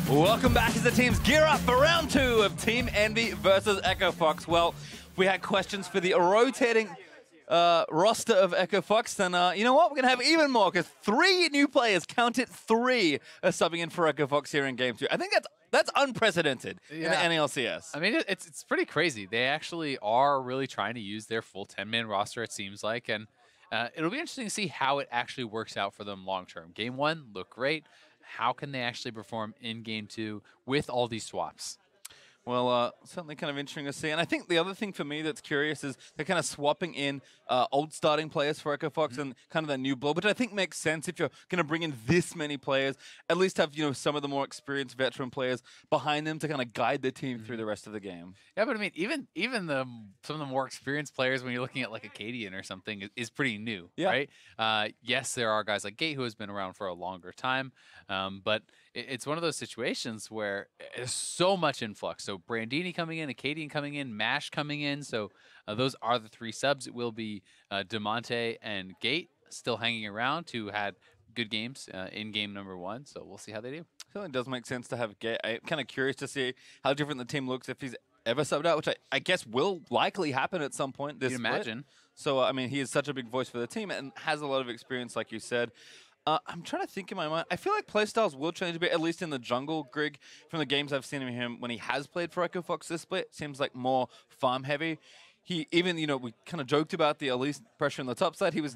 Welcome back as the teams gear up for round 2 of Team Envy versus Echo Fox. Well, we had questions for the rotating roster of Echo Fox, and you know what? We're going to have even more, because 3 new players, count it 3, are subbing in for Echo Fox here in Game 2. I think that's unprecedented in the NLCS. I mean, it's pretty crazy. They actually are really trying to use their full 10-man roster, it seems like, and it'll be interesting to see how it actually works out for them long term. Game 1 looked great. How can they actually perform in Game 2 with all these swaps? Well, certainly kind of interesting to see. And I think the other thing for me that's curious is they're kind of swapping in old starting players for Echo Fox and kind of their new blood, which I think makes sense if you're going to bring in this many players. At least have, some of the more experienced veteran players behind them to kind of guide the team through the rest of the game. Yeah, but I mean, even some of the more experienced players, when you're looking at like Akaadian or something, is pretty new, right? Yes, there are guys like Gate who has been around for a longer time, but it's one of those situations where there's so much influx. So Brandini coming in, Akaadian coming in, Mash coming in. So those are the 3 subs. It will be Damonte and Gate still hanging around, who had good games in game number 1. So we'll see how they do. So it does make sense to have Gate. I'm kind of curious to see how different the team looks if he's ever subbed out, which I guess will likely happen at some point this split. Imagine. So, I mean, he is such a big voice for the team and has a lot of experience, like you said. I'm trying to think in my mind. I feel like playstyles will change a bit, at least in the jungle, Grig. From the games I've seen of him when he has played for Echo Fox this split, seems like more farm heavy. He even, we kind of joked about the Elise pressure on the top side. He was,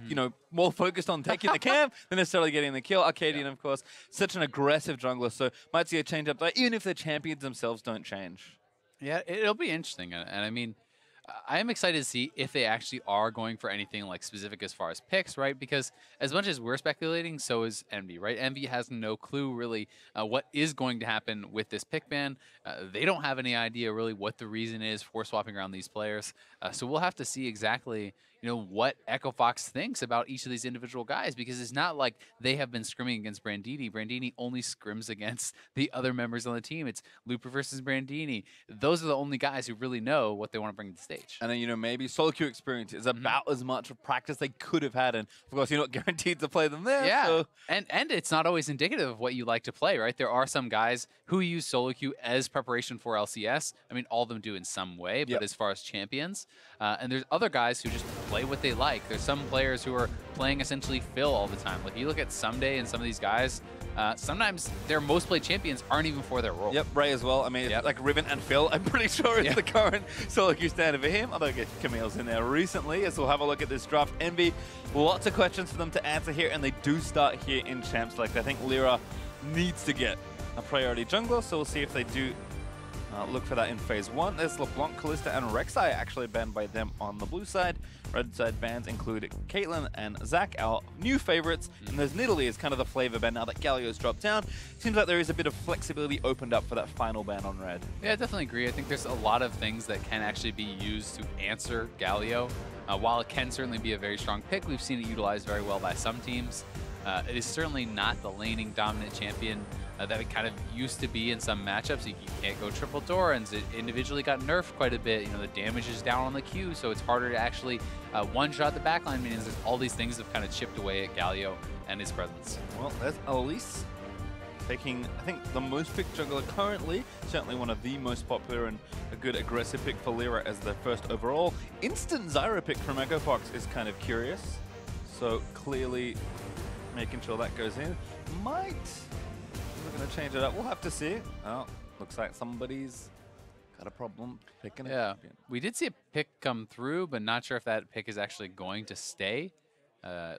more focused on taking the camp than necessarily getting the kill. Akaadian, of course, such an aggressive jungler, so might see a change up there, even if the champions themselves don't change. Yeah, it'll be interesting. And I mean, I am excited to see if they actually are going for anything like specific as far as picks, right? Because as much as we're speculating, so is Envy, right? Envy has no clue really what is going to happen with this pick ban. They don't have any idea really what the reason is for swapping around these players. So we'll have to see exactly, what Echo Fox thinks about each of these individual guys, because it's not like they have been scrimming against Brandini. Brandini only scrims against the other members on the team. It's Looper versus Brandini. Those are the only guys who really know what they want to bring to the stage. And then, maybe solo queue experience is about as much of practice they could have had. And, of course, you're not guaranteed to play them there. Yeah, so. and it's not always indicative of what you like to play, right? There are some guys who use solo queue as preparation for LCS. I mean, all of them do in some way, but as far as champions. And there's other guys who just play what they like. There's some players who are playing essentially fill all the time. Like, you look at Someday and some of these guys, sometimes their most played champions aren't even for their role. Yep, Ray as well. I mean, like Riven and Phil, I'm pretty sure is the current solo queue standard for him. Although Camille's in there recently, as we'll have a look at this draft. Envy, lots of questions for them to answer here, and they do start here in Champ Select. I think LirA needs to get a priority jungler, so we'll see if they do look for that in phase 1. There's LeBlanc, Kalista, and Rek'Sai actually banned by them on the blue side. Red side bans include Caitlyn and Zach, our new favorites. And there's Nidalee is kind of the flavor ban now that Galio's dropped down. Seems like there is a bit of flexibility opened up for that final ban on red. Yeah, I definitely agree. I think there's a lot of things that can actually be used to answer Galio. While it can certainly be a very strong pick, we've seen it utilized very well by some teams. It is certainly not the laning dominant champion that it kind of used to be in some matchups. You can't go triple Dorans. It individually got nerfed quite a bit. The damage is down on the Q, so it's harder to actually one-shot the backline. Means there's all these things that have kind of chipped away at Galio and his presence. Well, there's Elise taking, I think, the most picked jungler currently. Certainly one of the most popular and a good aggressive pick for LirA as their first overall. Instant Xayah pick from Echo Fox is kind of curious. So clearly making sure that goes in. We're going to change it up. We'll have to see. Oh, looks like somebody's got a problem picking it. Yeah, we did see a pick come through, but not sure if that pick is actually going to stay.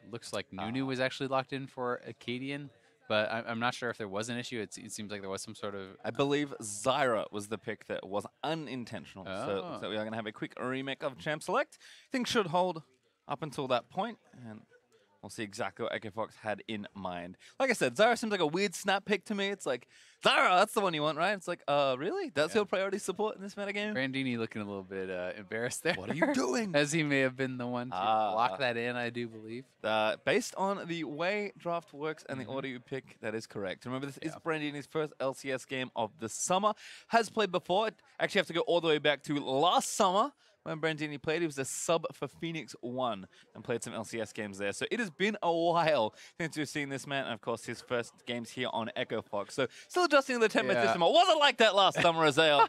Looks like Nunu was actually locked in for Akaadian, but I'm not sure if there was an issue. It seems like there was some sort of... I believe Xayah was the pick that was unintentional. Oh. So we are going to have a quick remake of Champ Select. Things should hold up until that point, and we'll see exactly what Echo Fox had in mind. Like I said, Xayah seems like a weird snap pick to me. It's like, Xayah, that's the one you want, right? It's like, really? That's your priority support in this metagame? Brandini looking a little bit embarrassed there. What are you doing? As he may have been the one to lock that in, I do believe. Based on the way draft works and the order you pick, that is correct. Remember, this is Brandini's first LCS game of the summer. Has played before. Actually have to go all the way back to last summer when Brandini played. He was a sub for Phoenix 1 and played some LCS games there. So it has been a while since we've seen this man. And of course, his first games here on Echo Fox. So still adjusting to the tempo system. It wasn't like that last summer, Xayah.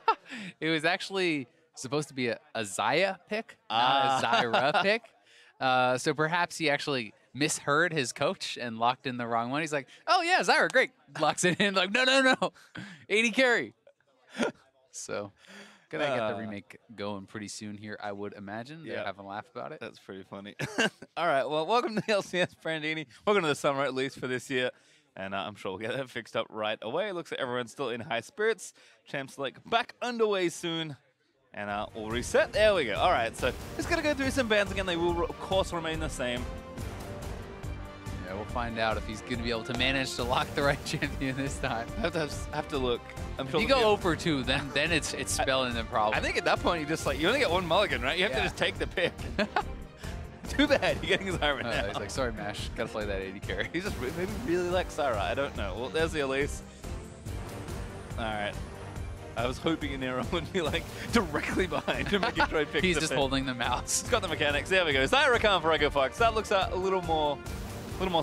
It was actually supposed to be a Xayah pick, not a Xayah pick. So perhaps he actually misheard his coach and locked in the wrong one. He's like, oh yeah, Xayah, great. Locks it in, like, no. 80 carry. So gonna get the remake going pretty soon here, I would imagine. They're having a laugh about it. That's pretty funny. All right, well, welcome to the LCS, Brandini. Welcome to the summer, at least, for this year. And I'm sure we'll get that fixed up right away. Looks like everyone's still in high spirits. Champs League back underway soon. And we'll reset. There we go. All right, so just going to go through some bans again. They will, of course, remain the same. Yeah, we'll find out if he's going to be able to manage to lock the right champion this time. Have to look. I'm sure if you go 0 for 2, then it's spelling the problem. I think at that point, you just you only get one mulligan, right? You have to just take the pick. Too bad. You're getting Xayah now. He's like, sorry, Mash. Got to play that 80 carry. He just maybe really likes Xayah. I don't know. Well, there's the Elise. All right. I was hoping Nero would be like directly behind him, making sure he picks He's just holding the mouse. He's got the mechanics. There we go. Xayah Rakan for Echo Fox. That looks a little more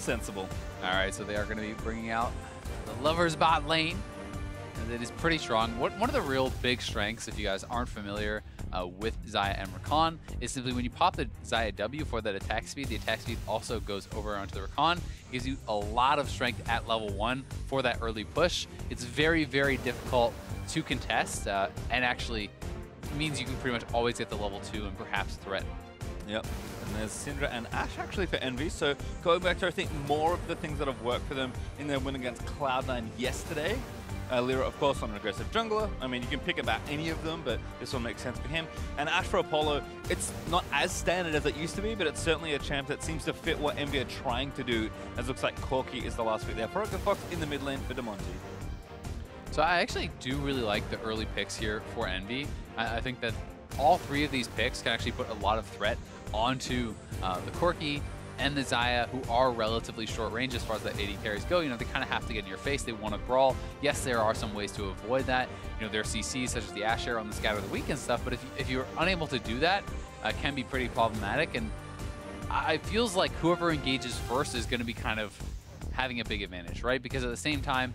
sensible. All right, so they are going to be bringing out the Lovers bot lane. And it is pretty strong. One of the real big strengths, if you guys aren't familiar with Xayah and Rakan, is simply when you pop the Xayah W for that attack speed, the attack speed also goes over onto the Rakan. It gives you a lot of strength at level 1 for that early push. It's very, very difficult to contest, and actually means you can pretty much always get the level 2 and perhaps threaten. Yep. And there's Syndra and Ashe actually for Envy. So going back to, I think, more of the things that have worked for them in their win against Cloud9 yesterday. LirA, of course, on an aggressive jungler. I mean, you can pick about any of them, but this will make sense for him. And Ashe for Apollo, it's not as standard as it used to be, but it's certainly a champ that seems to fit what Envy are trying to do, as it looks like Corki is the last pick there for Echo Fox in the mid lane for Damonte. So I actually do really like the early picks here for Envy. I think that all 3 of these picks can actually put a lot of threat onto the Corki and the Xayah, who are relatively short range as far as the 80 carries go. You know, they kind of have to get in your face. They want to brawl. Yes, there are some ways to avoid that. You know, there are CCs such as the Ashe on the Scatter of the Week and stuff, but if you're unable to do that, it can be pretty problematic. And it feels like whoever engages first is going to be kind of having a big advantage, right? Because at the same time,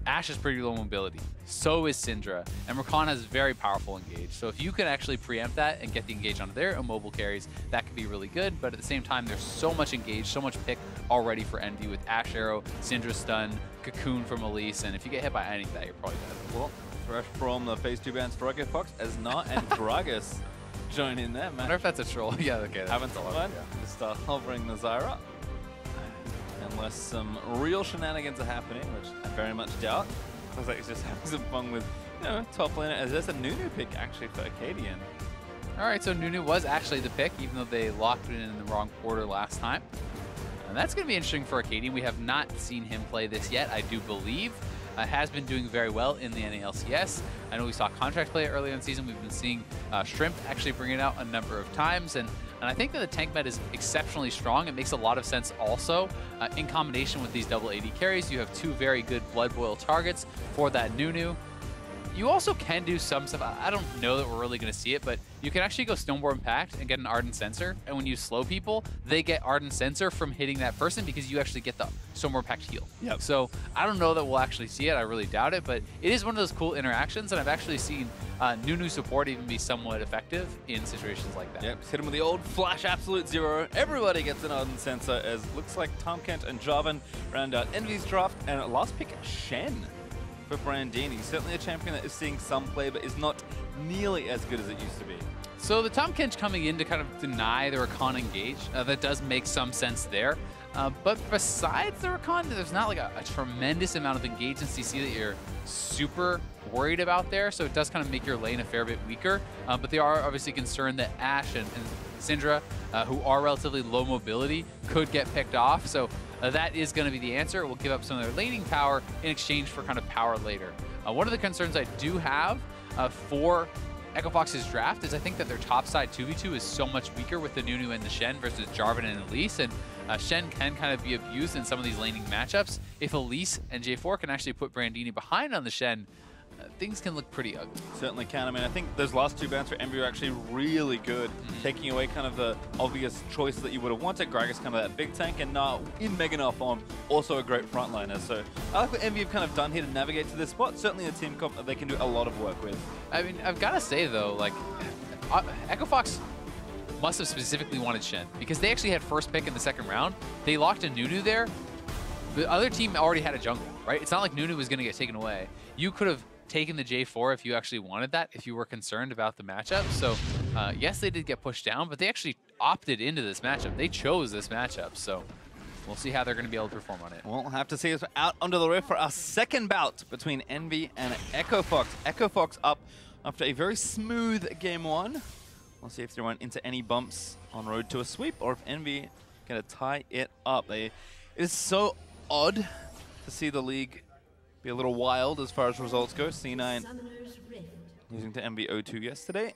Ashe has pretty low mobility. So is Syndra. And Rakan has very powerful engage. So if you can actually preempt that and get the engage onto their immobile carries, that could be really good. But at the same time, there's so much engage, so much pick already for Envy with Ashe Arrow, Syndra stun, Cocoon from Elise. And if you get hit by any of that, you're probably dead. Well, fresh from the phase 2 bans for Echo Fox, as Na and Gragas join in there, man. I wonder if that's a troll. Yeah, okay. Haven't thought of it. Just hovering the Xayah. Unless some real shenanigans are happening, which I very much doubt. Looks like he's just having some fun with, you know, top laner. There's a Nunu pick actually for Akaadian. All right, so Nunu was actually the pick, even though they locked it in the wrong order last time. And that's going to be interesting for Akaadian. We have not seen him play this yet, I do believe. Has been doing very well in the NALCS. I know we saw Contract play it earlier in the season. We've been seeing Shrimp actually bring it out a number of times. And I think that the tank med is exceptionally strong. It makes a lot of sense also. In combination with these double AD carries, you have 2 very good Blood Boil targets for that Nunu. You also can do some stuff. I don't know that we're really going to see it, but you can actually go Stoneborn Pact and get an Ardent Sensor. And when you slow people, they get Ardent Sensor from hitting that person because you actually get the Stoneborn Pact heal. Yep. So I don't know that we'll actually see it. I really doubt it, but it is one of those cool interactions, and I've actually seen Nunu support even be somewhat effective in situations like that. Yep, just hit him with the old Flash Absolute Zero. Everybody gets an Ardent Sensor, as looks like Tahm, Kench, and Jarvan round out Envy's draft. And last pick, Shen for Brandini. Certainly a champion that is seeing some play, but is not nearly as good as it used to be. So the Tahm Kench coming in to kind of deny the Rakan engage, that does make some sense there. But besides the Rakan, there's not like a tremendous amount of engage in CC that you're super worried about there. So it does kind of make your lane a fair bit weaker. But they are obviously concerned that Ashe and Syndra, who are relatively low mobility, could get picked off. So that is going to be the answer. We'll give up some of their laning power in exchange for kind of power later. One of the concerns I do have for Echo Fox's draft is I think that their top side 2v2 is so much weaker with the Nunu and the Shen versus Jarvan and Elise, and Shen can kind of be abused in some of these laning matchups. If Elise and J4 can actually put Brandini behind on the Shen, things can look pretty ugly. Certainly can. I mean, I think those last two bans for Envy are actually really good, taking away kind of the obvious choice that you would have wanted. Gragas kind of that big tank, and now in Mega Null form, also a great frontliner. So I like what Envy have kind of done here to navigate to this spot. Certainly a team comp that they can do a lot of work with. I mean, I've got to say though, like, Echo Fox must have specifically wanted Shen, because they actually had first pick in the second round. They locked a Nunu there. The other team already had a jungle, right? It's not like Nunu was going to get taken away. You could have taken the J4 if you actually wanted that, if you were concerned about the matchup. So yes, they did get pushed down, but they actually opted into this matchup. They chose this matchup, so we'll see how they're going to be able to perform on it. We'll have to see us out onto the rift for our second bout between Envy and Echo Fox. Echo Fox up after a very smooth game one. We'll see if they run into any bumps on road to a sweep, or if Envy going to tie it up. It is so odd to see the league be a little wild as far as results go. C9 losing to Envy 0-2 yesterday.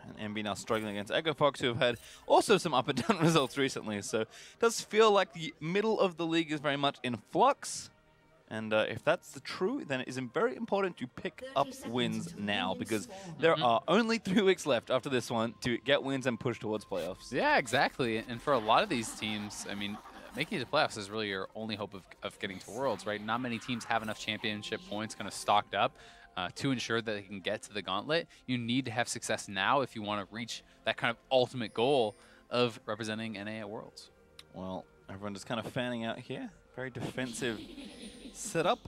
And Envy now struggling against Echo Fox, who have had also some up and down results recently. So it does feel like the middle of the league is very much in flux. And if that's the true, then it is very important to pick up wins now, because there are only 3 weeks left after this one to get wins and push towards playoffs. Yeah, exactly. And for a lot of these teams, I mean, making it to playoffs is really your only hope of getting to Worlds, right? Not many teams have enough championship points kind of stocked up to ensure that they can get to the gauntlet. You need to have success now if you want to reach that kind of ultimate goal of representing NA at Worlds. Well, everyone just kind of fanning out here. Very defensive setup.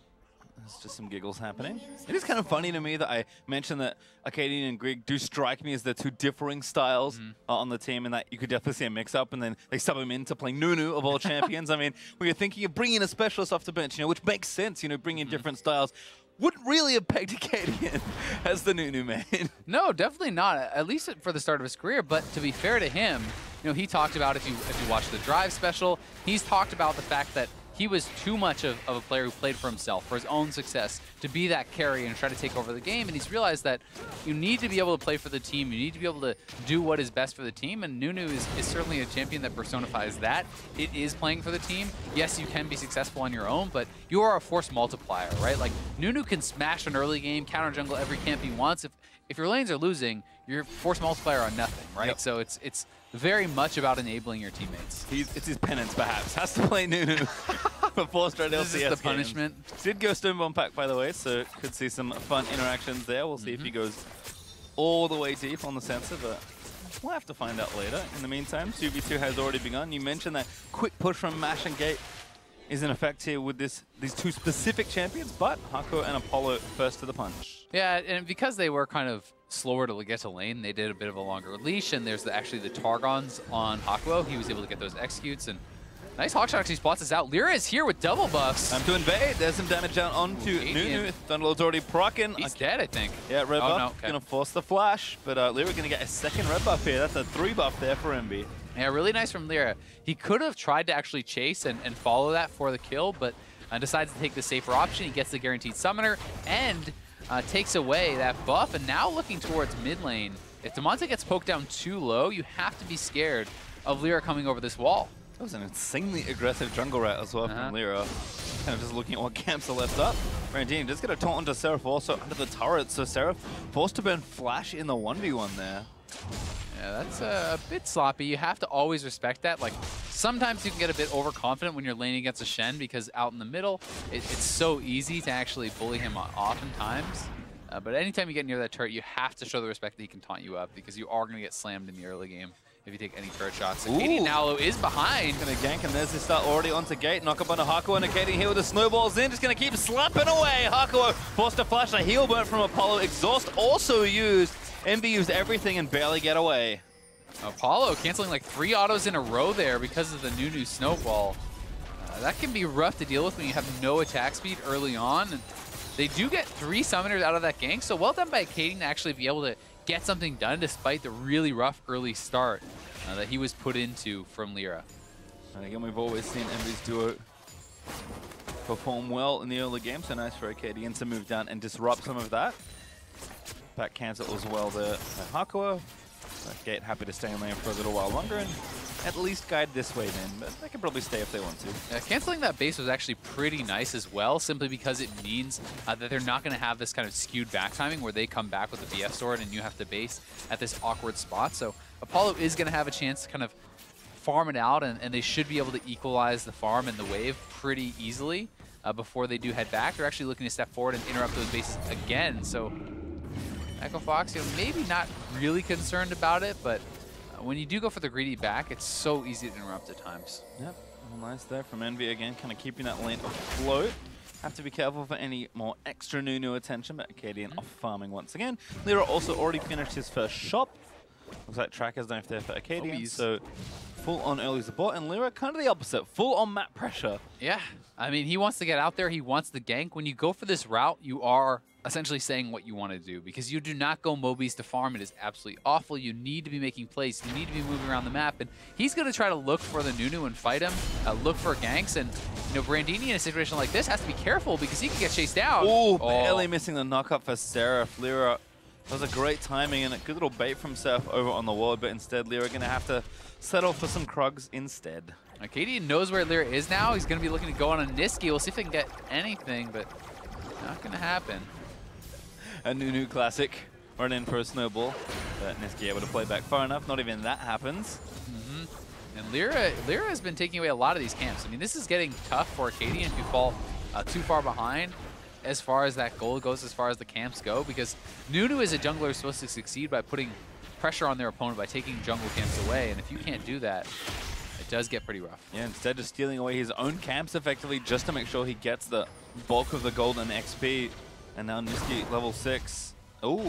There's just some giggles happening. It is kind of funny to me that I mentioned that Akaadian and Grig do strike me as the two differing styles on the team, and that you could definitely see a mix-up, and then they sub him into playing Nunu of all champions. I mean, when you're thinking of bringing a specialist off the bench, you know, which makes sense, you know, bringing different styles, wouldn't really have pegged Akaadian as the Nunu main. No, definitely not, at least for the start of his career. But to be fair to him, you know, he talked about, if you watch the Drive special, he's talked about the fact that he was too much of a player who played for himself, for his own success, to be that carry and try to take over the game. And he's realized that you need to be able to play for the team. You need to be able to do what is best for the team. And Nunu is certainly a champion that personifies that. It is playing for the team. Yes, you can be successful on your own, but you are a force multiplier, right? Like, Nunu can smash an early game, counter jungle every camp he wants. If your lanes are losing, you're force multiplier on nothing, right? Yep. So it's very much about enabling your teammates. It's his penance, perhaps. Has to play Nunu for 4 straight LCS This is the punishment. Games. Did go Stonebomb pack, by the way, so could see some fun interactions there. We'll see if he goes all the way deep on the sensor, but we'll have to find out later. In the meantime, 2v2 has already begun. You mentioned that quick push from Mash and Gate is in effect here with these two specific champions, but Hakuho and Apollo first to the punch. Yeah, and because they were kind of slower to get to lane, they did a bit of a longer leash, and there's actually the Targons on Hakuho. He was able to get those executes, and nice hawkshot actually spots us out. LirA is here with double buffs. Time to invade. There's some damage down onto Nunu. Thunderlord's already proccing. He's dead, I think. Yeah, red buff. Gonna force the flash, but LirA gonna get a second red buff here. That's a 3 buff there for Envy. Yeah, really nice from LirA. He could have tried to actually chase and follow that for the kill, but decides to take the safer option. He gets the guaranteed summoner and takes away that buff. And now looking towards mid lane, if Damonte gets poked down too low, you have to be scared of LirA coming over this wall. That was an insanely aggressive jungle rat as well from LirA. Kind of just looking at what camps are left up. Brandini just get a taunt onto Seraph also under the turret, so Seraph forced to burn flash in the 1v1 there. Yeah, that's a bit sloppy. You have to always respect that. Like, sometimes you can get a bit overconfident when you're laning against a Shen, because out in the middle, it's so easy to actually bully him oftentimes. But anytime you get near that turret, you have to show the respect that he can taunt you up, because you are going to get slammed in the early game if you take any turret shots. Akaadian now is behind. Gonna gank, and there's this start already onto Gate. Knock up onto Hakuho, and Akaadian here with the snowballs in. Just gonna keep slapping away. Hakuho forced to flash a heal burn from Apollo. Exhaust also used. Envy used everything and barely get away. Apollo canceling like 3 autos in a row there because of the Nunu snowball. That can be rough to deal with when you have no attack speed early on. And they do get 3 summoners out of that gank, so well done by Akaadian to actually be able to get something done despite the really rough early start that he was put into from LirA. And again, we've always seen Envy's duo perform well in the early game, so nice for Akaadian to move down and disrupt some of that. Back cancel as well there by Hakuho. Gate happy to stay in lane for a little while longer, and at least guide this way then, but they can probably stay if they want to. Canceling that base was actually pretty nice as well, simply because it means that they're not going to have this kind of skewed back timing where they come back with the BF sword and you have to base at this awkward spot. So Apollo is going to have a chance to kind of farm it out, and they should be able to equalize the farm and the wave pretty easily before they do head back. They're actually looking to step forward and interrupt those bases again. So Echo Fox, maybe not really concerned about it, but when you do go for the greedy back, it's so easy to interrupt at times. Yep, well, nice there from Envy again, kind of keeping that lane afloat. Have to be careful for any more extra Nunu attention, but Akaadian off farming once again. LirA also already finished his first shop. Looks like Tracker's knife there for Akaadian, so full on early support, and LirA kind of the opposite, full on map pressure. Yeah, I mean, he wants to get out there, he wants the gank. When you go for this route, you are essentially saying what you want to do, because you do not go Mobies to farm. It is absolutely awful. You need to be making plays, you need to be moving around the map, and he's going to try to look for the Nunu and fight him, look for ganks, and Brandini in a situation like this has to be careful because he can get chased down. Ooh, barely missing the knock-up for Seraph. LirA, that was a great timing and a good little bait from Seraph over on the ward, but instead LirA going to have to settle for some Krugs instead. Akaadian knows where LirA is now. He's going to be looking to go on a Nisqy. We'll see if they can get anything, but not going to happen. A Nunu classic, run in for a snowball, but Nisqy able to play back far enough. Not even that happens. And LirA has been taking away a lot of these camps. I mean, this is getting tough for Akaadian if you fall too far behind as far as that goal goes, as far as the camps go, because Nunu as a jungler is supposed to succeed by putting pressure on their opponent by taking jungle camps away, and if you can't do that, it does get pretty rough. Yeah, instead of stealing away his own camps effectively just to make sure he gets the bulk of the gold and XP. And now Nisqy level 6. Ooh.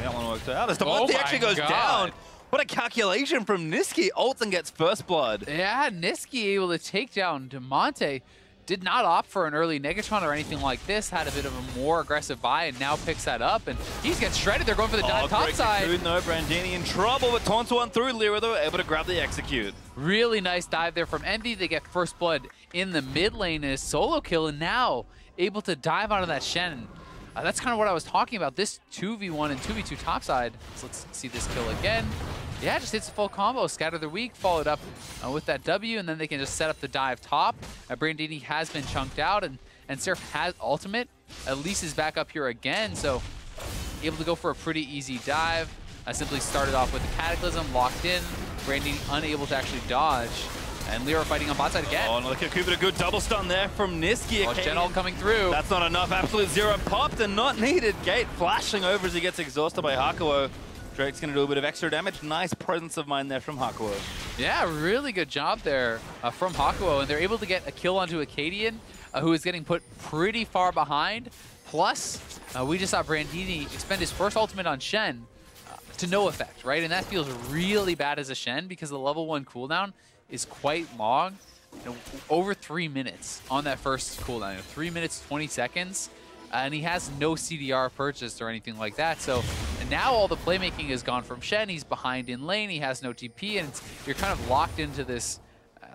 That one worked out. As Damonte actually goes down. What a calculation from Nisqy. Ults and gets first blood. Yeah, Nisqy able to take down Damonte. Did not opt for an early Negatron or anything like this. Had a bit of a more aggressive buy and now picks that up. And he's getting shredded. They're going for the dive top side. No, Brandini in trouble, but taunts one through. LirA, though, able to grab the execute. Really nice dive there from Envy. They get first blood in the mid lane and a solo kill. And now able to dive onto that Shen. That's kind of what I was talking about. This 2v1 and 2v2 topside. So let's see this kill again. Yeah, just hits a full combo. Scatter the weak, followed up with that W, and then they can just set up the dive top. Brandini has been chunked out, and Seraph has ultimate. Elise is back up here again, so able to go for a pretty easy dive. Simply started off with the Cataclysm, locked in. Brandini unable to actually dodge. And LirA fighting on bot side again. Oh, another Kaku, but a good double stun there from Nisqy. Oh, Gen ult coming through. That's not enough. Absolute zero popped and not needed. Gate flashing over as he gets exhausted by Hakuho. Drake's going to do a bit of extra damage. Nice presence of mind there from Hakuho. Yeah, really good job there from Hakuho. And they're able to get a kill onto Akaadian, who is getting put pretty far behind. Plus, we just saw Brandini expend his first ultimate on Shen to no effect, right? And that feels really bad as a Shen because the level 1 cooldown is quite long. Over 3 minutes on that first cooldown. 3 minutes, 20 seconds. And he has no CDR purchased or anything like that. So and now all the playmaking has gone from Shen. He's behind in lane. He has no TP. And you're kind of locked into this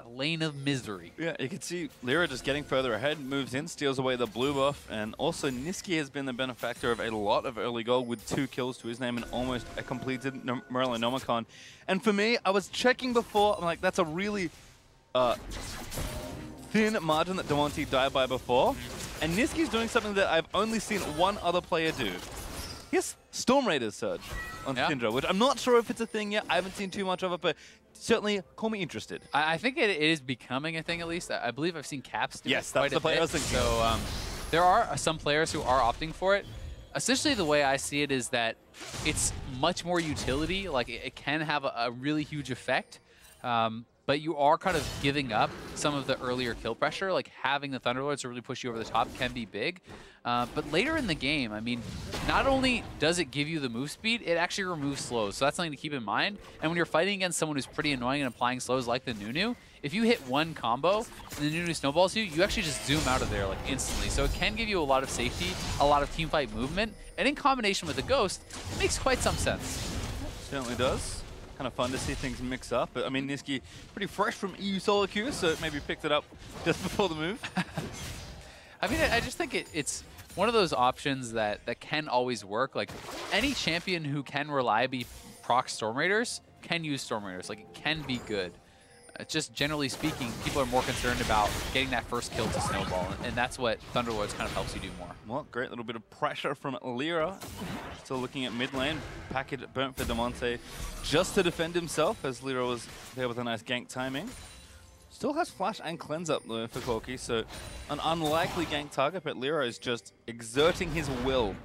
lane of misery. Yeah, you can see LirA just getting further ahead, moves in, steals away the blue buff. And also Nisqy has been the benefactor of a lot of early gold with 2 kills to his name and almost a completed Merlinomicon. And for me, I was checking before. I'm like, that's a really thin margin that Damonte died by before. And Nisqy's doing something that I've only seen one other player do. Yes, Storm Raiders surge on Syndra, which I'm not sure if it's a thing yet. I haven't seen too much of it, but certainly call me interested. I think it is becoming a thing, at least. I believe I've seen Caps do yes, it quite that's the player I was thinking. So there are some players who are opting for it. Essentially, the way I see it is that it's much more utility. Like, it can have a really huge effect. But you are kind of giving up some of the earlier kill pressure. Like having the Thunderlords to really push you over the top can be big. But later in the game, I mean, not only does it give you the move speed, it actually removes slows. So that's something to keep in mind. And when you're fighting against someone who's pretty annoying and applying slows like the Nunu, if you hit one combo and the Nunu snowballs you, you actually just zoom out of there like instantly. So it can give you a lot of safety, a lot of teamfight movement. And in combination with the Ghost, it makes quite some sense. Certainly does. Kind of fun to see things mix up. But I mean, Nisqy pretty fresh from EU solo queue, so maybe picked it up just before the move. I mean, I just think it's one of those options that can always work. Like any champion who can reliably proc Storm Raiders can use Storm Raiders. Like, it can be good. It's just generally speaking, people are more concerned about getting that first kill to snowball, and that's what Thunderlords kind of helps you do more. Well, great little bit of pressure from LirA. Still looking at mid lane. Package burnt for Damonte just to defend himself, as LirA was there with a nice gank timing. Still has flash and cleanse up though for Corki, so an unlikely gank target, but LirA is just exerting his will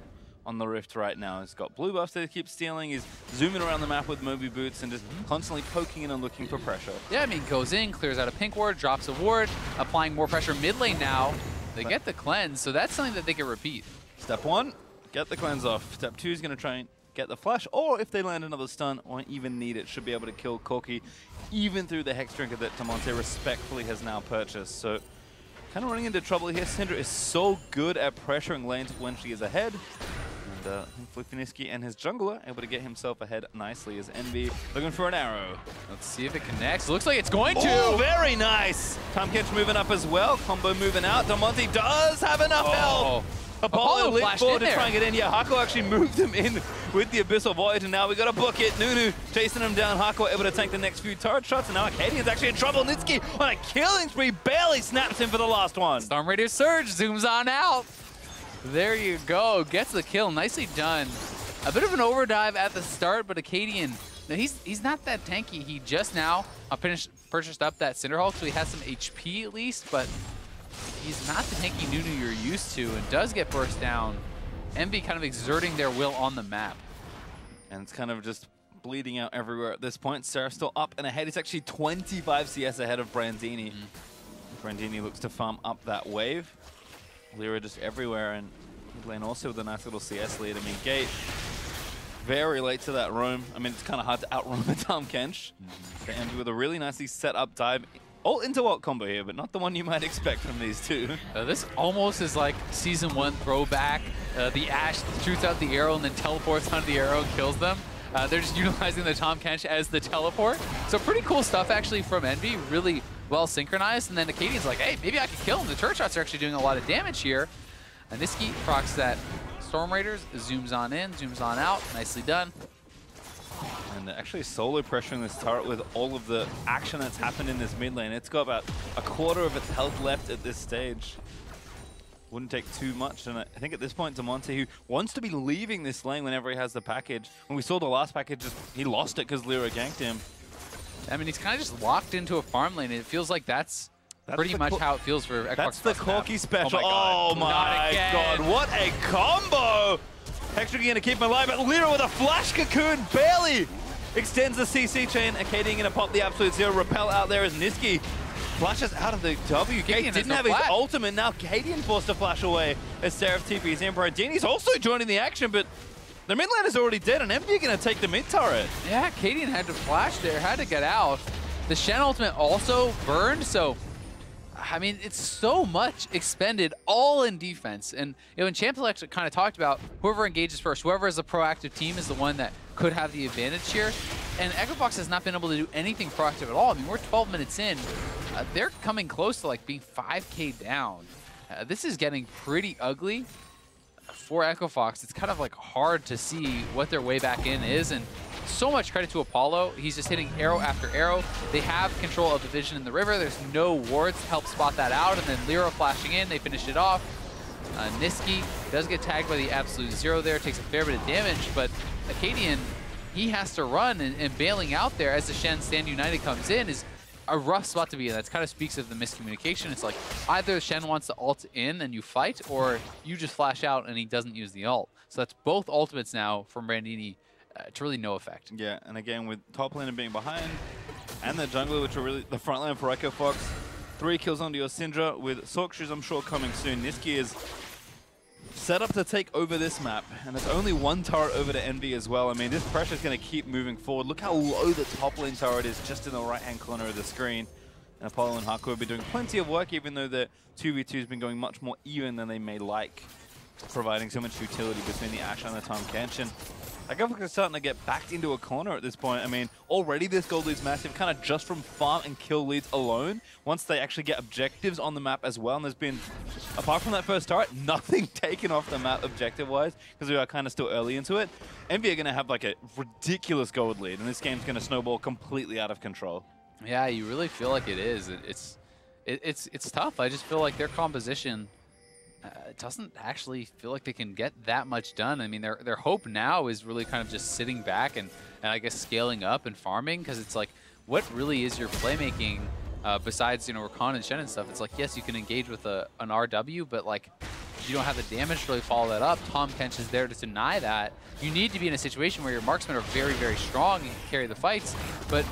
on the Rift right now. He's got blue buffs that he keeps stealing. He's zooming around the map with Moby Boots and just constantly poking in and looking for pressure. Yeah, I mean, goes in, clears out a pink ward, drops a ward, applying more pressure mid lane now. They get the cleanse, so that's something that they can repeat. Step 1, get the cleanse off. Step 2 is going to try and get the flash, or if they land another stun, won't even need it. Should be able to kill Corki, even through the Hex Drinker that Damonte respectfully has now purchased. So, kind of running into trouble here. Syndra is so good at pressuring lanes when she is ahead. And hopefully Nisqy and his jungler able to get himself ahead nicely as Envy looking for an arrow. Let's see if it connects. Looks like it's going to. Oh, very nice. Tahm Kench moving up as well. Combo moving out. Damonte does have enough health. Apollo leaped forward to try and get in. Yeah, Hakuho actually moved him in with the Abyssal Void, and now we got to book it. Nunu chasing him down. Hakuho able to tank the next few turret shots, and now Akaadian's actually in trouble. Nisqy on a killing spree barely snaps him for the last one. Storm Raider Surge zooms on out. There you go. Gets the kill. Nicely done. A bit of an overdive at the start, but Akaadian, he's not that tanky. He just now purchased up that Cinderhawk, so he has some HP at least, but he's not the tanky Nunu you're used to, and does get burst down. Envy kind of exerting their will on the map. And it's kind of just bleeding out everywhere at this point. Seraph still up and ahead. He's actually 25 CS ahead of Brandini. Brandini looks to farm up that wave. LirA just everywhere, and mid lane also with a nice little CS lead. I mean, Gate very late to that roam. I mean, it's kind of hard to outroam a Tahm Kench. Envy with a really nicely set up dive. All into ult combo here, but not the one you might expect from these two. This almost is like Season 1 throwback. The Ashe shoots out the arrow and then teleports onto the arrow and kills them. They're just utilizing the Tahm Kench as the teleport. So pretty cool stuff actually from Envy. Really well synchronized. And then Akaadian's like, hey, maybe I can kill him. The turret shots are actually doing a lot of damage here. And Nisqy procs that Storm Raiders, zooms on in, zooms on out. Nicely done. And they're actually solo pressuring this turret with all of the action that's happened in this mid lane. It's got about a quarter of its health left at this stage. Wouldn't take too much, and I think at this point, Damonte, who wants to be leaving this lane whenever he has the package. When we saw the last package, he lost it because LirA ganked him. I mean, he's kind of just locked into a farm lane, and it feels like that's pretty much how it feels for Xbox. That's the Corki special. Oh my god, what a combo! Hextra going to keep him alive, but LirA with a flash cocoon barely extends the CC chain. Akaadian going to pop the absolute zero. Repel out there as Nisqy flashes out of the W. Gate didn't have his ultimate. Now Akaadian forced to flash away as Seraph TP's in. Brandini's also joining the action, but the mid lane is already dead, and Envy are going to take the mid turret. Yeah, Akaadian had to flash there, had to get out. The Shen ultimate also burned, so I mean, it's so much expended all in defense. And you know, in Champ Select kind of talked about whoever engages first, whoever is a proactive team is the one that could have the advantage here. And Xbox has not been able to do anything proactive at all. I mean, we're 12 minutes in. They're coming close to like being 5K down. This is getting pretty ugly for Echo Fox. It's kind of like hard to see what their way back in is. And so much credit to Apollo. He's just hitting arrow after arrow. They have control of the vision in the river. There's no wards to help spot that out. And then LirA flashing in. They finish it off. Nisqy does get tagged by the absolute zero there. Takes a fair bit of damage. But Akaadian, he has to run. And bailing out there as the Shen Stand United comes in is a rough spot to be in. That kind of speaks of the miscommunication. It's like either Shen wants to ult in and you fight, or you just flash out and he doesn't use the ult. So that's both ultimates now from Brandini to really no effect. Yeah, and again with top laner being behind and the jungler, which are really the front line for Echo Fox. 3 kills onto your Syndra with Sorkshoes, I'm sure, coming soon. Nisqy is set up to take over this map, and there's only 1 turret over to Envy as well. I mean, this pressure is going to keep moving forward. Look how low the top lane turret is, just in the right-hand corner of the screen. And Apollo and Hakuho will be doing plenty of work, even though the 2v2 has been going much more even than they may like, providing so much utility between the Ashe and the Tahm Kench. And I guess we're starting to get backed into a corner at this point. I mean, already this gold lead's massive, kind of just from farm and kill leads alone. Once they actually get objectives on the map as well, and there's been apart from that first turret, nothing taken off the map objective-wise, because we are kind of still early into it. Envy are going to have like a ridiculous gold lead, and this game's going to snowball completely out of control. Yeah, you really feel like it is. It's tough. I just feel like their composition doesn't actually feel like they can get that much done. I mean, their hope now is really kind of just sitting back and I guess scaling up and farming, because it's like, what really is your playmaking besides, you know, Rakan and Shen and stuff? It's like, yes, you can engage with an RW, but like, you don't have the damage to really follow that up. Tahm, Kench is there to deny that. You need to be in a situation where your marksmen are very, very strong and can carry the fights, but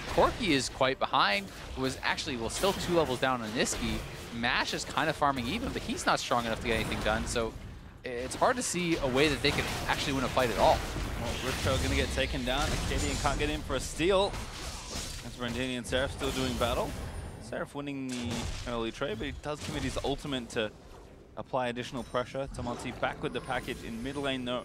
Corki is quite behind, was actually, well, still 2 levels down on Nisqy. Mash is kind of farming even, but he's not strong enough to get anything done, so it's hard to see a way that they can actually win a fight at all. Well, Rifttrail going to get taken down. Akaadian can't get in for a steal. That's Brandini and Seraph still doing battle. Seraph winning the early trade, but he does commit his ultimate to apply additional pressure. Damonte back with the package in mid lane, though.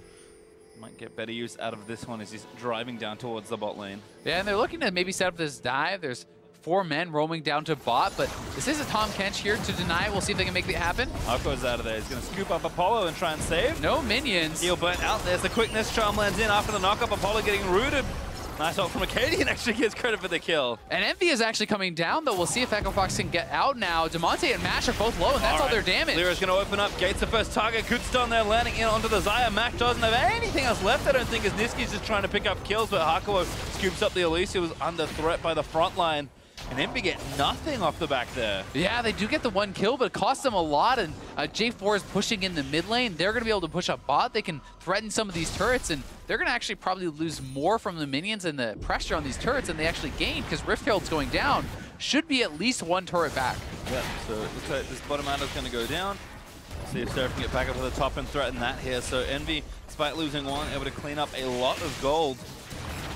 Might get better use out of this one as he's driving down towards the bot lane. Yeah, and they're looking to maybe set up this dive. There's 4 men roaming down to bot, but this is a Tahm Kench here to deny. We'll see if they can make it happen. Hakuho's out of there. He's going to scoop up Apollo and try and save. No minions. Heal burnt out. There's the quickness. Charm lands in after the knock-up. Apollo getting rooted. Nice ult from Akaadian, actually gets credit for the kill. And Envy is actually coming down, though. We'll see if Echo Fox can get out now. Damonte and Mash are both low, and that's all their damage. LirA's going to open up. Gate's the first target. Good stun there, landing in onto the Xayah. Mash doesn't have anything else left, I don't think, as Nisqy's just trying to pick up kills, but Hakuho scoops up the Elise, who was under threat by the front line. And Envy get nothing off the back there. Yeah, they do get the 1 kill, but it costs them a lot. And J4 is pushing in the mid lane. They're going to be able to push up bot. They can threaten some of these turrets, and they're going to actually probably lose more from the minions and the pressure on these turrets than they actually gain, because Rift Herald's going down. Should be at least 1 turret back. Yeah, so it looks like this bottom adder's going to go down. See if Seraph can get back up to the top and threaten that here. So Envy, despite losing 1, able to clean up a lot of gold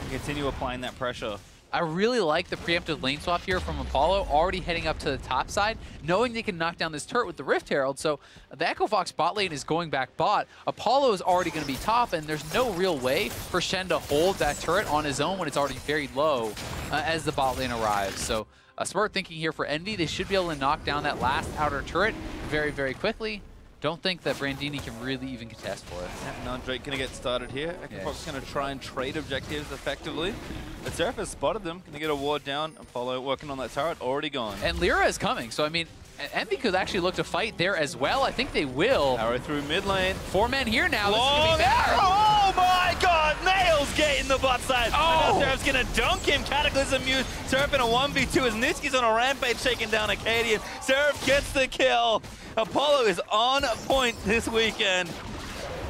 and continue applying that pressure. I really like the preemptive lane swap here from Apollo, already heading up to the top side, knowing they can knock down this turret with the Rift Herald. So the Echo Fox bot lane is going back bot. Apollo is already going to be top, and there's no real way for Shen to hold that turret on his own when it's already very low as the bot lane arrives. So smart thinking here for Envy. They should be able to knock down that last outer turret very, very quickly. Don't think that Brandini can really even contest for it. Now Drake going to get started here. Echo Fox going to try and trade objectives effectively. But Seraph has spotted them. Going to get a ward down. Apollo working on that turret, already gone. And LirA is coming, so I mean, Envy could actually look to fight there as well. I think they will. Arrow through mid lane. 4 men here now. Long this is arrow! Oh my god! Nails Gate in the bot side. Oh! Seraph's going to dunk him. Cataclysm used. Seraph in a 1v2 as Nisqy's on a rampage taking down Akaadian. Seraph gets the kill. Apollo is on point this weekend.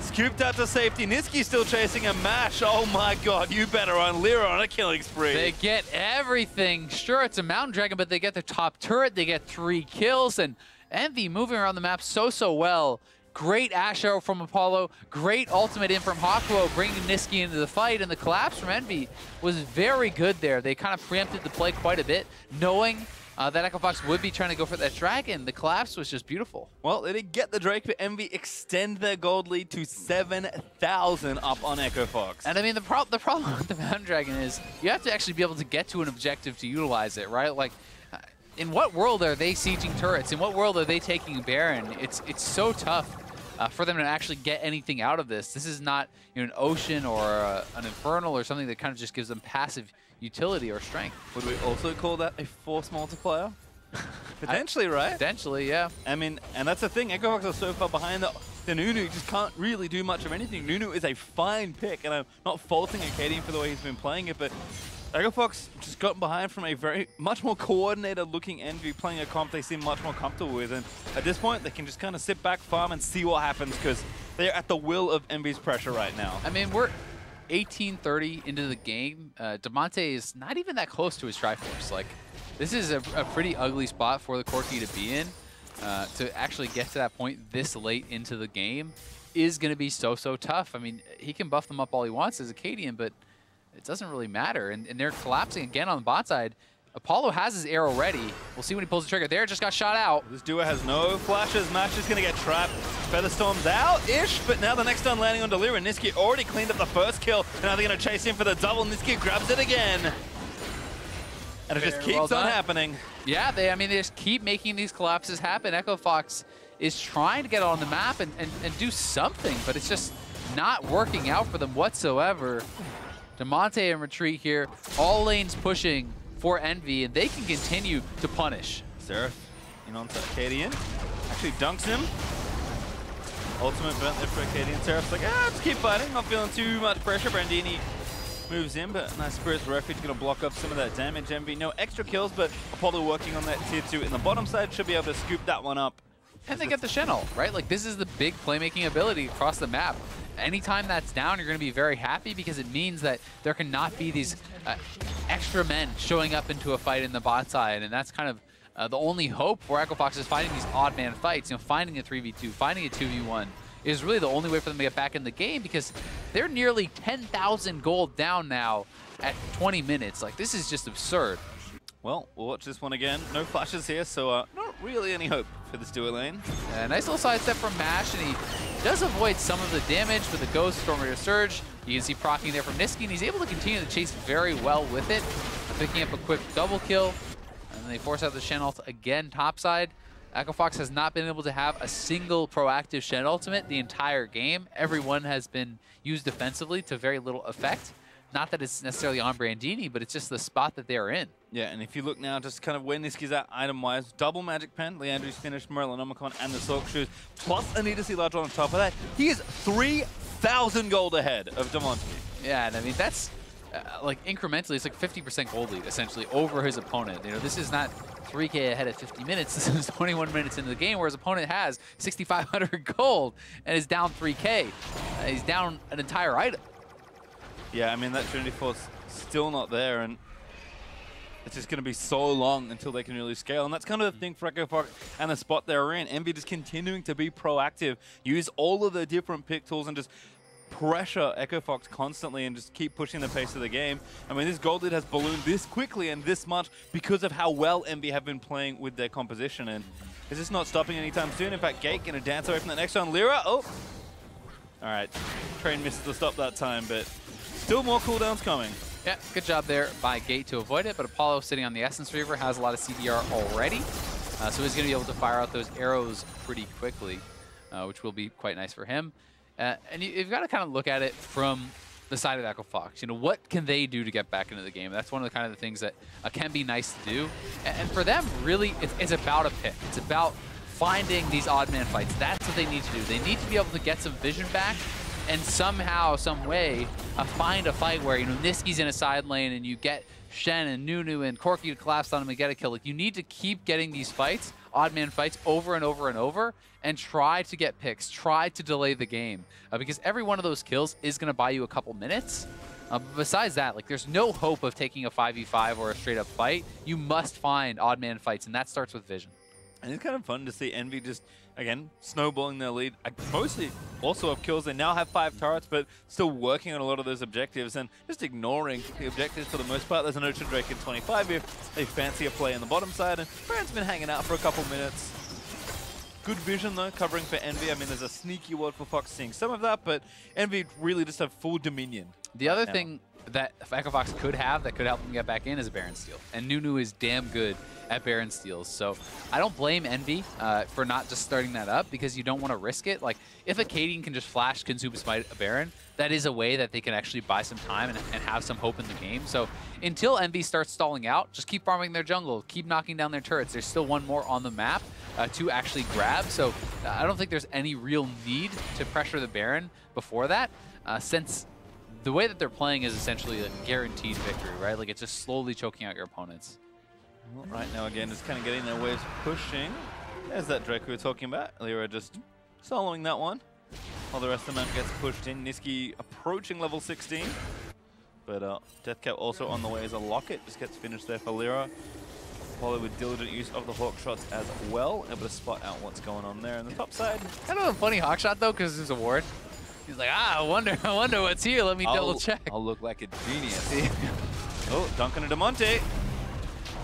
Scooped out to safety. Nisqy still chasing a Mash. Oh my god, you better on LirA on a killing spree. They get everything. Sure, it's a Mountain Dragon, but they get the top turret. They get 3 kills, and Envy moving around the map so well. Great Ashe arrow from Apollo. Great ultimate in from Hakuho, bringing Nisqy into the fight, and the collapse from Envy was very good there. They kind of preempted the play quite a bit, knowing that Echo Fox would be trying to go for that dragon. The collapse was just beautiful. Well, they did get the Drake, but Envy extend their gold lead to 7,000 up on Echo Fox. And I mean, the problem with the Mountain Dragon is you have to actually be able to get to an objective to utilize it, right? Like, in what world are they sieging turrets? In what world are they taking Baron? It's so tough for them to actually get anything out of this. This is not, you know, an Ocean or an Infernal or something that kind of just gives them passive utility or strength. Would we also call that a force multiplier? Potentially, right? Potentially, yeah. I mean, and that's the thing. Echo Fox are so far behind that the Nunu just can't really do much of anything. Nunu is a fine pick, and I'm not faulting Akaadian for the way he's been playing it, but Echo Fox just gotten behind from a much more coordinated looking Envy, playing a comp they seem much more comfortable with. And at this point, they can just kind of sit back, farm, and see what happens, because they're at the will of Envy's pressure right now. I mean, we're 18:30 into the game. Damonte is not even that close to his Triforce. Like, this is a pretty ugly spot for the Corki to be in. To actually get to that point this late into the game is going to be so tough. I mean, he can buff them up all he wants as Akaadian, but it doesn't really matter. And they're collapsing again on the bot side. Apollo has his arrow ready. We'll see when he pulls the trigger. There, just got shot out. This duo has no flashes. Mash is going to get trapped. Featherstorm's out-ish, but now the next stun landing on LirA. Nisqy already cleaned up the first kill, and now they're going to chase him for the double. Nisqy grabs it again. And it just keeps on happening. Yeah, they just keep making these collapses happen. Echo Fox is trying to get on the map and do something, but it's just not working out for them whatsoever. Damonte in retreat here. All lanes pushing for Envy, and they can continue to punish. Seraph in onto Akaadian. Actually dunks him. Ultimate burnt there for Akaadian. Seraph's like, just keep fighting. Not feeling too much pressure. Brandini moves in, but nice Spirit's Refuge going to block up some of that damage. Envy, no extra kills, but Apollo working on that tier 2 in the bottom side should be able to scoop that one up. And they get the Shen ult, right? Like, this is the big playmaking ability across the map. Anytime that's down, you're going to be very happy because it means that there cannot be these extra men showing up into a fight in the bot side, and that's kind of the only hope for Echo Fox is finding these odd man fights. You know, finding a 3v2, finding a 2v1 is really the only way for them to get back in the game because they're nearly 10,000 gold down now at 20 minutes. Like, this is just absurd. Well, we'll watch this one again. No flashes here, so not really any hope for this duo lane. Nice little sidestep from Mash, and he does avoid some of the damage with the Ghost Storm Raider Surge. You can see proccing there from Nisqy, and he's able to continue to chase very well with it, picking up a quick double kill. And they force out the Shen ult again topside. Echo Fox has not been able to have a single proactive Shen ultimate the entire game. Everyone has been used defensively to very little effect. Not that it's necessarily on Brandini, but it's just the spot that they're in. Yeah, and if you look now, just kind of where Nisqy's at item-wise, double Magic Pen, Leandry's finished, Merlinomicon, and the Silk Shoes, plus a ADC Large on top of that. He is 3,000 gold ahead of Damonte. Yeah, and I mean, that's like incrementally, it's like 50% gold lead, essentially, over his opponent. You know, this is not 3K ahead at 50 minutes. This is 21 minutes into the game where his opponent has 6,500 gold and is down 3K. He's down an entire item. Yeah, I mean, that Trinity Force still not there, and it's just going to be so long until they can really scale. And that's kind of the thing for Echo Fox and the spot they're in. Envy just continuing to be proactive, use all of the different pick tools and just pressure Echo Fox constantly and just keep pushing the pace of the game. I mean, this gold lead has ballooned this quickly and this much because of how well Envy have been playing with their composition. And is this not stopping anytime soon? In fact, Gate going to dance away from the next one. LirA, oh! All right, Train missed the stop that time, but still more cooldowns coming. Yeah, good job there by Gate to avoid it, but Apollo sitting on the Essence Reaver has a lot of CDR already, so he's going to be able to fire out those arrows pretty quickly, which will be quite nice for him. And you've got to kind of look at it from the side of Echo Fox. You know, what can they do to get back into the game? That's one of the kind of the things that can be nice to do. And for them, really, it's about a pick. It's about finding these odd man fights. That's what they need to do. They need to be able to get some vision back and somehow, some way, find a fight where, you know, Nisqy's in a side lane and you get Shen and Nunu and Corki to collapse on him and get a kill. Like, you need to keep getting these fights, odd man fights, over and over and over, and try to get picks, try to delay the game, because every one of those kills is going to buy you a couple minutes. But besides that, like, there's no hope of taking a 5v5 or a straight up fight. You must find odd man fights, and that starts with vision. And it's kind of fun to see Envy just, again, snowballing their lead. Mostly also have kills. They now have 5 turrets, but still working on a lot of those objectives and just ignoring the objectives for the most part. There's an Ocean Drake in 25 here. They fancy a play on the bottom side, and Brand's been hanging out for a couple minutes. Good vision, though, covering for Envy. I mean, there's a sneaky word for Fox seeing some of that, but Envy really just have full dominion. The other thing that Echo Fox could have that could help them get back in is a Baron Steal. And Nunu is damn good at Baron Steals. So I don't blame Envy for not just starting that up because you don't want to risk it. Like, if Akaadian can just flash Consume Smite a Baron, that is a way that they can actually buy some time and have some hope in the game. So until Envy starts stalling out, just keep farming their jungle, keep knocking down their turrets. There's still one more on the map to actually grab. So I don't think there's any real need to pressure the Baron before that, since the way that they're playing is essentially a guaranteed victory, right? Like, it's just slowly choking out your opponents. Well, right now, again, just kind of getting their waves pushing. There's that Drake we were talking about. LirA just soloing that one, while the rest of the map gets pushed in. Nisqy approaching level 16. But Deathcap also on the way as a Locket. Just gets finished there for LirA. Apollo with diligent use of the Hawk shots as well. Able to spot out what's going on there on the top side. Kind of a funny Hawk shot, though, because there's a ward. He's like, I wonder what's here. Let me double check. I'll look like a genius. Oh, dunking to Damonte.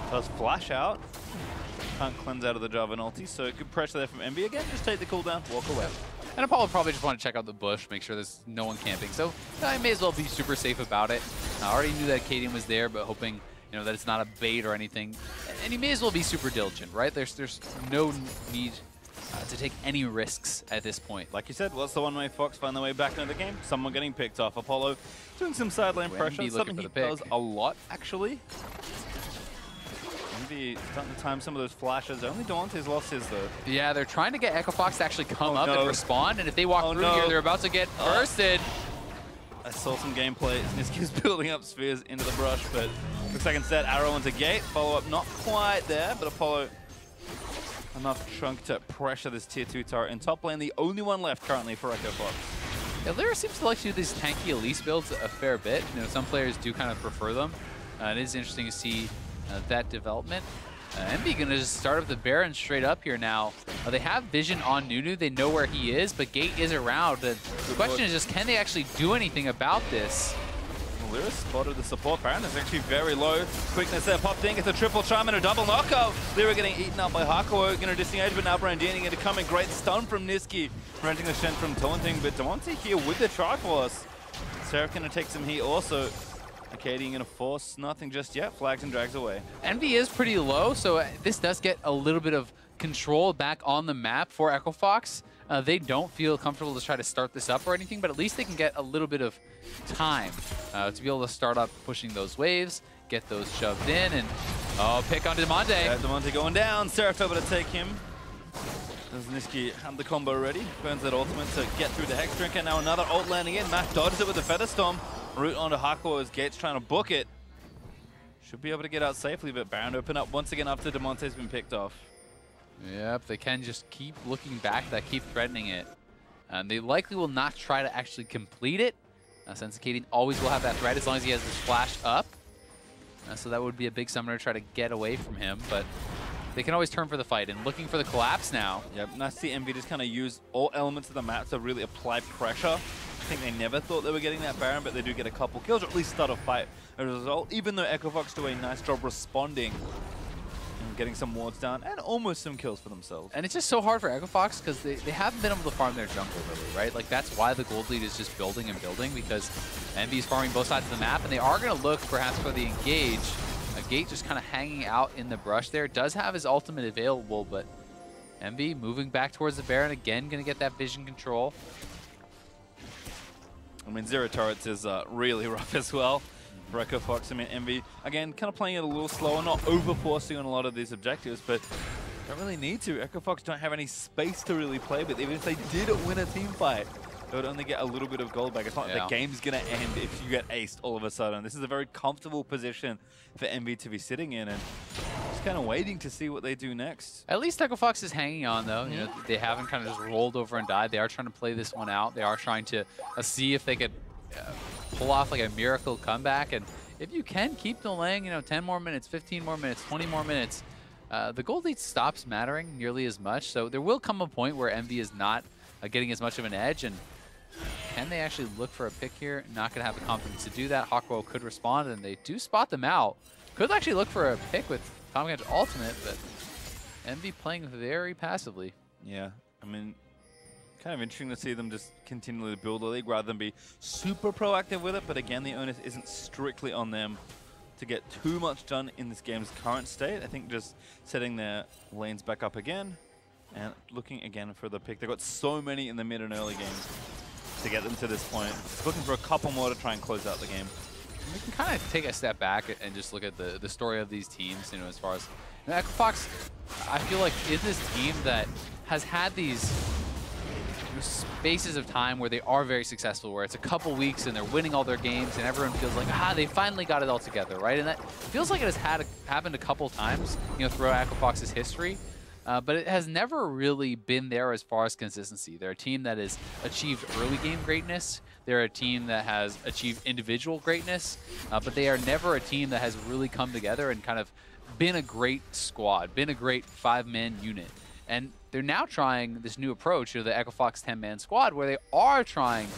Does flash out. Can't cleanse out of the Jarvan ulti, so good pressure there from Envy. Again, just take the cooldown, walk away. And Apollo probably just want to check out the bush, make sure there's no one camping. So I may as well be super safe about it. I already knew that Akaadian was there, but hoping you know, that it's not a bait or anything. And you may as well be super diligent, right? There's no need to take any risks at this point. Like you said, what's the one-way Fox find their way back into the game? Someone getting picked off. Apollo doing some sideline pressure, something he does a lot, actually. Maybe starting to time some of those flashes. Only Damonte's lost his, though. Yeah, they're trying to get Echo Fox to actually come up and respond, and if they walk through here, they're about to get bursted. I saw some gameplay. Nisqy's building up spheres into the brush, but looks like instead arrow into gate. Follow-up not quite there, but Apollo enough chunk to pressure this tier 2 turret in top lane. The only one left currently for Echo Fox. Yeah, LirA seems to like to do these tanky Elise builds a fair bit. You know, some players do kind of prefer them. It is interesting to see that development. Envy gonna just start up the Baron straight up here now. They have vision on Nunu, they know where he is, but Gate is around. The question is just, can they actually do anything about this? LirA spotted the support Baron. That's actually very low. Quickness there, popped in, gets a triple charm and a double knockout. LirA getting eaten up by Hakuho, gonna disengage, but now Brandini gonna come in. Great stun from Nisqy, preventing the Shen from taunting, but Damonte here with the Triforce. Seraph gonna take some heat also. Akaadian gonna force nothing just yet, flags and drags away. Envy is pretty low, so this does get a little bit of control back on the map for Echo Fox. They don't feel comfortable to try to start this up or anything, but at least they can get a little bit of time to be able to start up pushing those waves, get those shoved in, and pick on Damonte. Yeah, Damonte going down, Seraph able to take him. Does Nisqy have the combo ready? Burns that ultimate to get through the Hex Drinker. Now another ult landing in. Matt dodges it with the Feather Storm. Root onto Hakuho as Gate's trying to book it. Should be able to get out safely, but Baron open up once again after Damonte's been picked off. Yep, they can just keep looking back, that keep threatening it. They likely will not try to actually complete it, since Akaadian always will have that threat as long as he has this flash up. So that would be a big summoner to try to get away from him, but they can always turn for the fight and looking for the collapse now. Yep, nice to see Envy just kind of use all elements of the map to really apply pressure. I think they never thought they were getting that Baron, but they do get a couple kills, or at least start a fight as a result, even though Echo Fox do a nice job responding and getting some wards down and almost some kills for themselves. And it's just so hard for Echo Fox because they haven't been able to farm their jungle really, right? Like that's why the gold lead is just building and building, because Envy's farming both sides of the map, and they are going to look perhaps for the engage. Gate just kind of hanging out in the brush there. Does have his ultimate available, but Envy moving back towards the Baron again, going to get that vision control. I mean, 0 turrets is really rough as well for Echo Fox. I mean, Envy, again, kind of playing it a little slower, not over-forcing on a lot of these objectives, but don't really need to. Echo Fox don't have any space to really play with. Even if they did win a team fight, they would only get a little bit of gold back. It's not like the game's going to end if you get aced all of a sudden. This is a very comfortable position for Envy to be sitting in, and just kind of waiting to see what they do next. At least Echo Fox is hanging on, though. You know, they haven't kind of just rolled over and died. They are trying to play this one out. They are trying to see if they could pull off like a miracle comeback. And if you can keep delaying, you know, 10 more minutes, 15 more minutes, 20 more minutes, the gold lead stops mattering nearly as much. So there will come a point where Envy is not getting as much of an edge, and can they actually look for a pick here? Not going to have the confidence to do that. Hakuho could respond, and they do spot them out. Could actually look for a pick with Tahm ultimate, but Envy playing very passively. Yeah, I mean, kind of interesting to see them just continually build the league rather than be super proactive with it. But again, the onus isn't strictly on them to get too much done in this game's current state. I think just setting their lanes back up again and looking again for the pick. They've got so many in the mid and early games to get them to this point. Just looking for a couple more to try and close out the game. We can kind of take a step back and just look at the story of these teams, you know, as far as Echo Fox, I feel like is this team that has had these spaces of time where they are very successful, where it's a couple weeks and they're winning all their games and everyone feels like, they finally got it all together, right? And that feels like it has happened a couple times, you know, throughout Echo Fox's history. But it has never really been there as far as consistency. They're a team that has achieved early game greatness. They're a team that has achieved individual greatness, but they are never a team that has really come together and kind of been a great squad, been a great 5-man unit. And they're now trying this new approach to the Echo Fox 10-man squad, where they are trying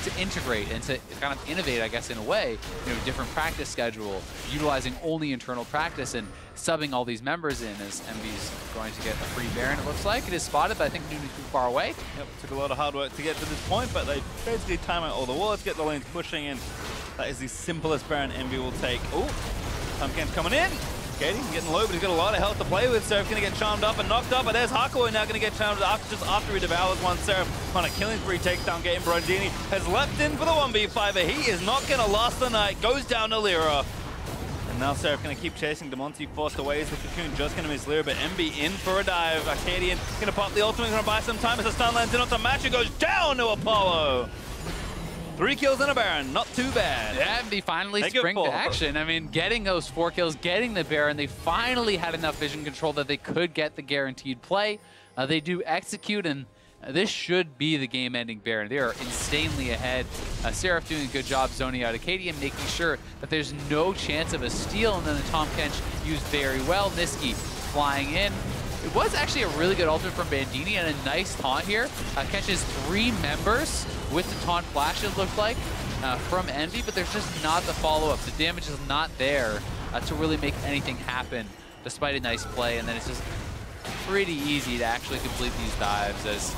to integrate and to kind of innovate, I guess, in a way, you know, different practice schedule, utilizing only internal practice and subbing all these members in as Envy's going to get a free Baron, it looks like. It is spotted, but I think Nunu too far away. Yep, took a lot of hard work to get to this point, but they basically time out all the wards, get the lanes pushing in. That is the simplest Baron Envy will take. Oh, Kench coming in. Akaadian getting low, but he's got a lot of health to play with. Seraph going to get charmed up and knocked up, but there's Hakuho now going to get charmed up just after he devours one. Seraph on a killing spree, takes down game. Brandini has leapt in for the 1v5, but he is not going to last the night. Goes down to LirA. And now Seraph going to keep chasing. Damonte forced away as the Cocoon just going to miss LirA, but MB in for a dive. Akaadian going to pop the ultimate, going to buy some time as the stun lands in onto match. It goes down to Apollo. 3 kills and a Baron, not too bad. Yeah, they finally spring to action. I mean, getting those 4 kills, getting the Baron, they finally had enough vision control that they could get the guaranteed play. They do execute, and this should be the game-ending Baron. They are insanely ahead. Seraph doing a good job zoning out Akaadian, making sure that there's no chance of a steal, and then the Tahm Kench used very well. Nisqy flying in. It was actually a really good ultimate from Brandini and a nice taunt here. Catches 3 members with the taunt flash, it looked like, from Envy, but there's just not the follow-up. The damage is not there to really make anything happen, despite a nice play, and then it's just pretty easy to actually complete these dives, as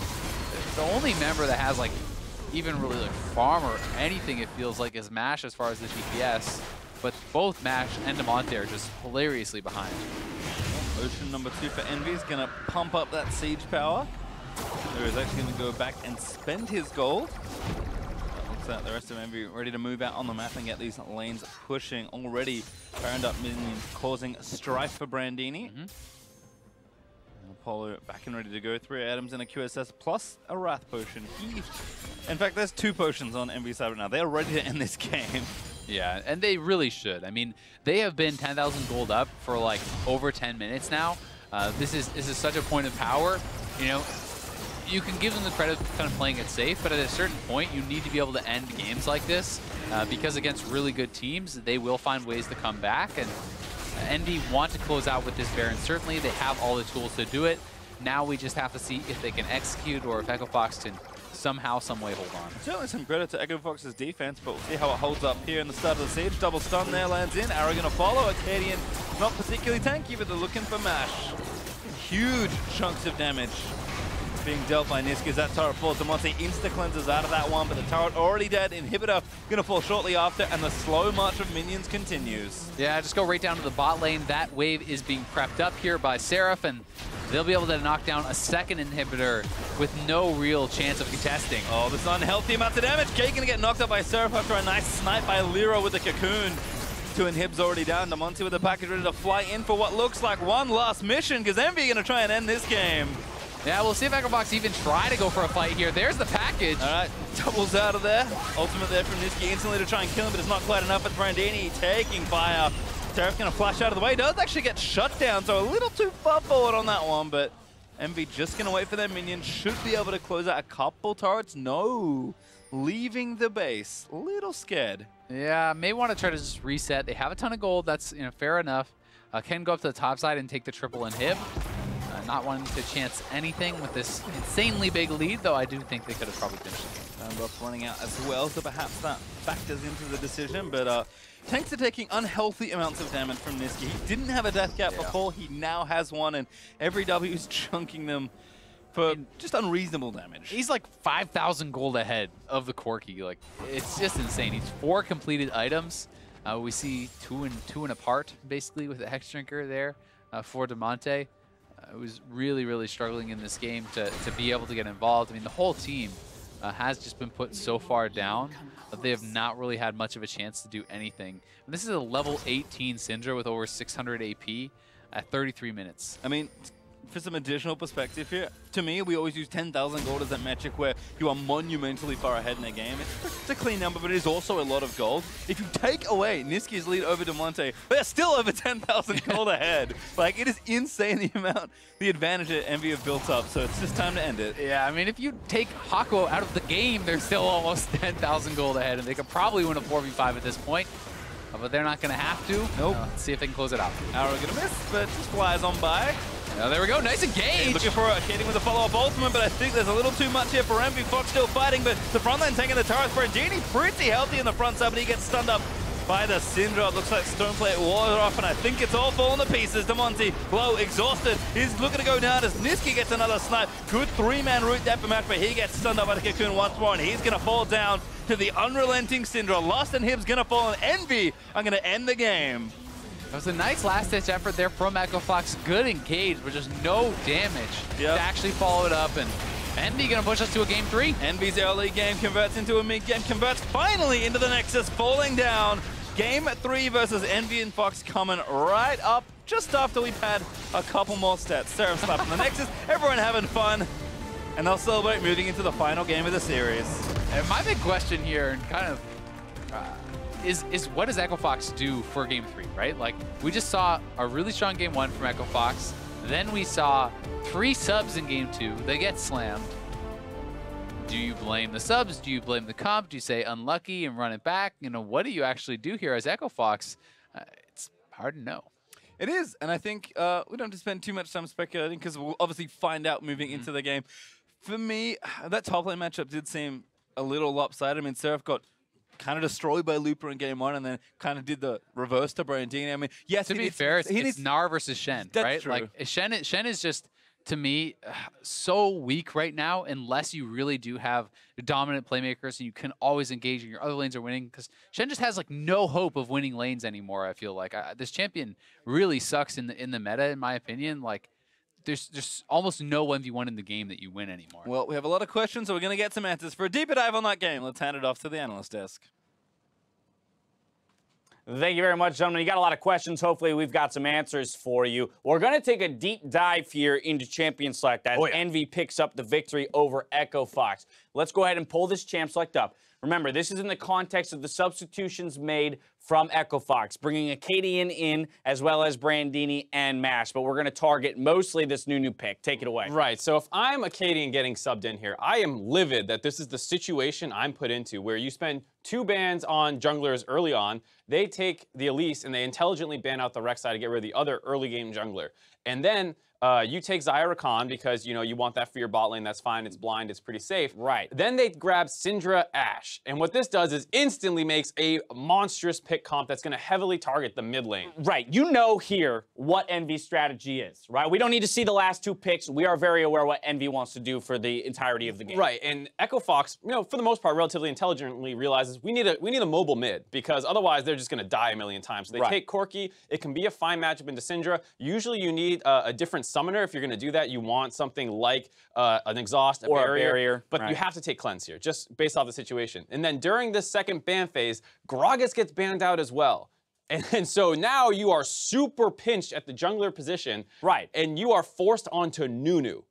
the only member that has, like, even really, like, farm or anything, it feels like, is MASH as far as the DPS, but both MASH and Damonte are just hilariously behind. Ocean number 2 for Envy is going to pump up that siege power. LirA is actually going to go back and spend his gold. Looks like the rest of Envy ready to move out on the map and get these lanes pushing. Already Baroned up minions causing strife for Brandini. Apollo back and ready to go. 3 items in a QSS plus a Wrath potion. In fact, there's 2 potions on Envy side right now. They're ready to end this game. Yeah, and they really should. I mean, they have been 10,000 gold up for like over 10 minutes now. This is such a point of power. You know, you can give them the credit for kind of playing it safe, but at a certain point, you need to be able to end games like this because against really good teams, they will find ways to come back. And Envy want to close out with this Baron. Certainly, they have all the tools to do it. Now we just have to see if they can execute or if Echo Fox can somehow, some way hold on. Certainly some credit to Echo Fox's defense, but we'll see how it holds up here in the start of the siege. Double stun there, lands in. Arrow gonna follow. Akaadian not particularly tanky, but they're looking for MASH. Huge chunks of damage being dealt by Nisqy as that turret falls. Damonte insta-cleanses out of that one, but the turret already dead. Inhibitor gonna fall shortly after, and the slow march of minions continues. Yeah, just go right down to the bot lane. That wave is being prepped up here by Seraph, and they'll be able to knock down a second inhibitor with no real chance of contesting. Oh, this unhealthy amount of damage. Jake gonna get knocked up by Seraph after a nice snipe by LirA with the Cocoon. 2 inhibs already down. Damonte with the package ready to fly in for what looks like one last mission, because Envy gonna try and end this game. Yeah, we'll see if Echo Fox even try to go for a fight here. There's the package. All right, doubles out of there. Ultimate there from Nisqy instantly to try and kill him, but it's not quite enough with Brandini taking fire. Seraph gonna flash out of the way. Does actually get shut down, so a little too far forward on that one, but Envy just gonna wait for their minions. Should be able to close out a couple turrets. No, leaving the base. A little scared. Yeah, may want to try to just reset. They have a ton of gold. That's, you know, fair enough. Can go up to the top side and take the triple inhib. Not wanting to chance anything with this insanely big lead, though I do think they could have probably finished it. Buff running out as well, so perhaps that factors into the decision, but tanks are taking unhealthy amounts of damage from Nisqy. He didn't have a death cap before, he now has one, and every W is chunking them for just unreasonable damage. He's like 5,000 gold ahead of the Corki. Like, it's just insane. He's 4 completed items. We see two and apart, basically, with the Hex Drinker there for Damonte. Was really, really struggling in this game to be able to get involved. I mean, the whole team has just been put so far down that they have not really had much of a chance to do anything. And this is a level 18 Syndra with over 600 AP at 33 minutes. I mean, for some additional perspective here, to me, we always use 10,000 gold as that metric where you are monumentally far ahead in a game. It's a clean number, but it is also a lot of gold. If you take away Nisqy's lead over Damonte, they're still over 10,000 gold ahead. Like, it is insane the amount, the advantage that Envy have built up, so it's just time to end it. Yeah, I mean, if you take Hakuho out of the game, they're still almost 10,000 gold ahead, and they could probably win a 4v5 at this point. But they're not going to have to. Nope. Let's see if they can close it out. Arrow going to miss, but just flies on by. Oh, there we go. Nice engage. Looking for Akaadian with a follow-up ultimate, but I think there's a little too much here for Envy. Fox still fighting, but the front line taking the turret. Brandini pretty healthy in the front side, but he gets stunned up by the Syndra. It looks like Stoneplate wore off, and I think it's all falling to pieces. Damonte, low, exhausted. He's looking to go down as Nisqy gets another snipe. Good 3-man route there for match, but he gets stunned up by the Cocoon once more, and he's going to fall down to the unrelenting Syndra. Last and Hib's going to fall, and Envy are going to end the game. That was a nice last-ditch effort there from Echo Fox. Good engage, but just no damage to actually follow it up. And Envy gonna push us to a game 3. Envy's early game converts into a mid-game, converts finally into the Nexus, falling down. Game 3 versus Envy and Fox coming right up just after we've had a couple more stats. Seraph slapping the Nexus, everyone having fun, and they'll celebrate moving into the final game of the series. And my big question here, and kind of, is what does Echo Fox do for game 3, right? Like, we just saw a really strong game 1 from Echo Fox. Then we saw 3 subs in game 2. They get slammed. Do you blame the subs? Do you blame the comp? Do you say unlucky and run it back? You know, what do you actually do here as Echo Fox? It's hard to know. It is, and I think we don't have to spend too much time speculating because we'll obviously find out moving into the game. For me, that top lane matchup did seem a little lopsided. I mean, Seraph got kind of destroyed by Looper in game 1 and then kind of did the reverse to Brandini. I mean, yes, to be fair, it's Gnar versus Shen, right? True. Like Shen is just, to me, so weak right now unless you really do have dominant playmakers and you can always engage and your other lanes are winning, because Shen just has like no hope of winning lanes anymore. I feel like this champion really sucks in the meta, in my opinion. Like there's almost no 1v1 in the game that you win anymore. Well, we have a lot of questions, so we're going to get some answers. For a deeper dive on that game, let's hand it off to the analyst desk. Thank you very much, gentlemen. You got a lot of questions. Hopefully, we've got some answers for you. We're going to take a deep dive here into Champion Select as Envy picks up the victory over Echo Fox. Let's go ahead and pull this Champ Select up. Remember, this is in the context of the substitutions made from Echo Fox, bringing Akaadian in as well as Brandini and Mash. But we're going to target mostly this Nunu pick. Take it away. Right. So if I'm Akaadian getting subbed in here, I am livid that this is the situation I'm put into, where you spend 2 bans on junglers early on. They take the Elise and they intelligently ban out the Rek'Sai to get rid of the other early game jungler. And then you take Xayah Rakan because, you know, you want that for your bot lane. That's fine. It's blind. It's pretty safe. Right. Then they grab Syndra Ashe. And what this does is instantly makes a monstrous pick comp that's going to heavily target the mid lane. Right. You know here what Envy's strategy is, right? We don't need to see the last 2 picks. We are very aware what Envy wants to do for the entirety of the game. Right. And Echo Fox, you know, for the most part, relatively intelligently realizes we need a mobile mid, because otherwise they're just going to die a million times. So they take Corki. It can be a fine matchup into Syndra. Usually you need a different summoner. If you're going to do that, you want something like an exhaust, a barrier. But you have to take cleanse here, just based off the situation. And then during this second ban phase, Gragas gets banned out as well. And so now you are super pinched at the jungler position. Right. And you are forced onto Nunu,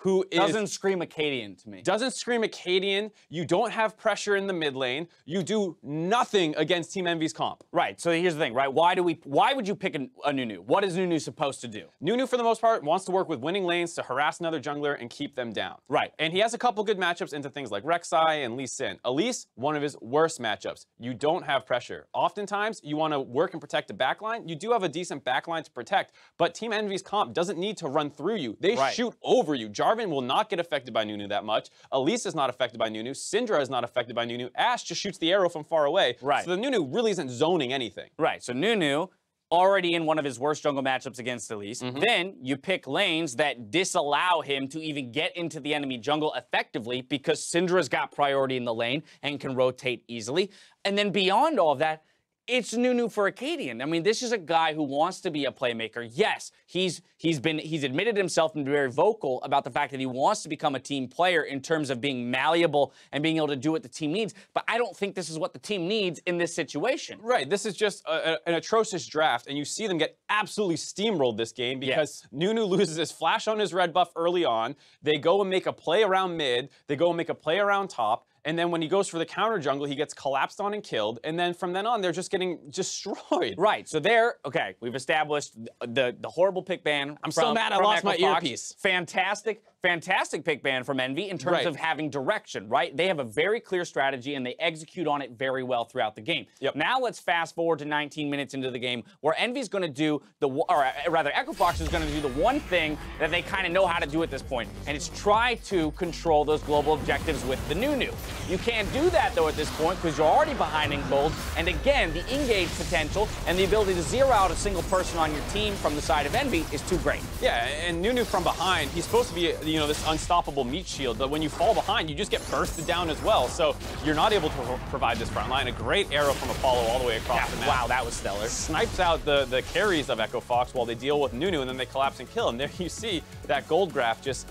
who doesn't scream Akaadian to me. Doesn't scream Akaadian. You don't have pressure in the mid lane. You do nothing against Team Envy's comp. Right. So here's the thing, right? Why would you pick a Nunu? What is Nunu supposed to do? Nunu, for the most part, wants to work with winning lanes to harass another jungler and keep them down. Right. And he has a couple good matchups into things like Rek'Sai and Lee Sin. Elise, one of his worst matchups. You don't have pressure. Oftentimes, you want to work and protect the backline. You do have a decent backline to protect, but Team Envy's comp doesn't need to run through you. They shoot over you. Jarvan will not get affected by Nunu that much. Elise is not affected by Nunu. Syndra is not affected by Nunu. Ashe just shoots the arrow from far away. Right. So the Nunu really isn't zoning anything. Right. So Nunu, already in one of his worst jungle matchups against Elise. Then you pick lanes that disallow him to even get into the enemy jungle effectively because Syndra's got priority in the lane and can rotate easily. And then beyond all of that, it's Nunu for Akaadian. I mean, this is a guy who wants to be a playmaker. Yes, he's admitted himself and been very vocal about the fact that he wants to become a team player in terms of being malleable and being able to do what the team needs. But I don't think this is what the team needs in this situation. Right. This is just an atrocious draft, and you see them get absolutely steamrolled this game because Nunu loses his flash on his red buff early on. They go and make a play around mid. They go and make a play around top. And then when he goes for the counter jungle, he gets collapsed on and killed. And then from then on, they're just getting destroyed. Right. So okay, we've established the horrible pick ban. I'm so mad I lost my earpiece. Fantastic pick ban from Envy in terms of having direction, right? They have a very clear strategy and they execute on it very well throughout the game. Now let's fast forward to 19 minutes into the game where Envy's going to do Echo Fox is going to do the one thing that they kind of know how to do at this point, and it's try to control those global objectives with the Nunu. You can't do that, though, at this point because you're already behind in gold. And again, the engage potential and the ability to zero out a single person on your team from the side of Envy is too great. Yeah, and Nunu from behind, he's supposed to be you know, this unstoppable meat shield, but when you fall behind, you just get bursted down as well. So you're not able to provide this front line. A great arrow from Apollo all the way across the map. Wow, that was stellar. Snipes out the carries of Echo Fox while they deal with Nunu, and then they collapse and kill. And there you see that gold graph just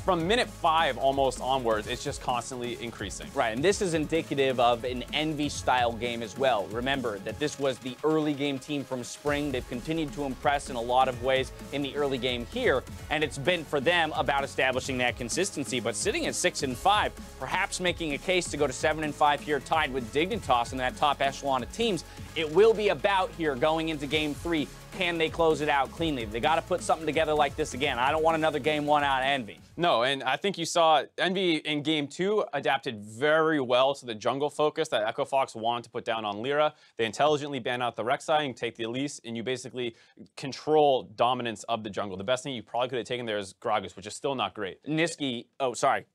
from minute 5 almost onwards, it's just constantly increasing. Right, and this is indicative of an Envy-style game as well. Remember that this was the early game team from spring. They've continued to impress in a lot of ways in the early game here, and it's been for them about establishing that consistency. But sitting at 6-5, perhaps making a case to go to 7-5 here, tied with Dignitas in that top echelon of teams, it will be about here going into game 3. Can they close it out cleanly? They got to put something together like this again. I don't want another game 1 out of Envy. No, and I think you saw Envy in game 2 adapted very well to the jungle focus that Echo Fox wanted to put down on LirA. They intelligently ban out the Rek'Sai and take the Elise, and you basically control dominance of the jungle. The best thing you probably could have taken there is Gragas, which is still not great. Nisqy, oh, sorry.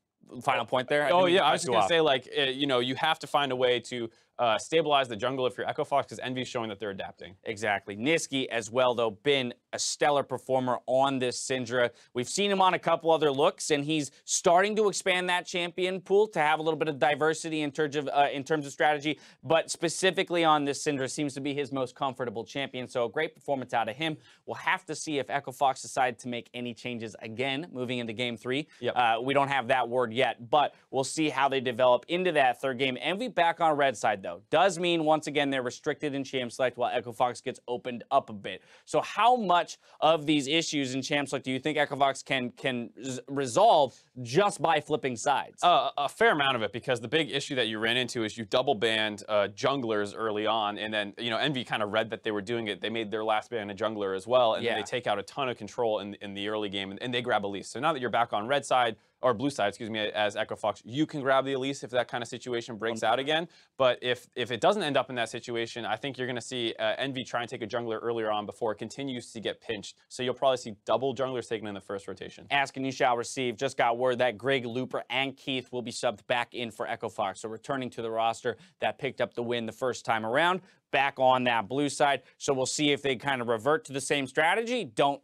Final point there? Oh, yeah, I was just going to say, like, you know, you have to find a way to stabilize the jungle if you're Echo Fox, because Envy's showing that they're adapting. Exactly. Nisqy as well, though, been a stellar performer on this Syndra. We've seen him on a couple other looks, and he's starting to expand that champion pool to have a little bit of diversity in terms of strategy, but specifically on this Syndra seems to be his most comfortable champion, so a great performance out of him. We'll have to see if Echo Fox decide to make any changes again moving into game 3. Yep. We don't have that word yet, but we'll see how they develop into that third game. Envy back on red side, though, does mean once again they're restricted in Champ Select while Echo Fox gets opened up a bit. So how much of these issues in Champ Select do you think Echo Fox can resolve just by flipping sides? A fair amount of it, because the big issue that you ran into is you double banned junglers early on, and then, you know, Envy kind of read that they were doing it. They made their last ban a jungler as well, and then they take out a ton of control in the early game, and they grab Elise. So now that you're back on red side, or blue side, excuse me, as Echo Fox, you can grab the Elise if that kind of situation breaks out again. But if it doesn't end up in that situation, I think you're going to see Envy try and take a jungler earlier on before it continues to get pinched. So you'll probably see double junglers taken in the first rotation. Ask and you shall receive. Just got word that Greg, Looper, and Keith will be subbed back in for Echo Fox. So returning to the roster that picked up the win the first time around, back on that blue side. So we'll see if they kind of revert to the same strategy. Don't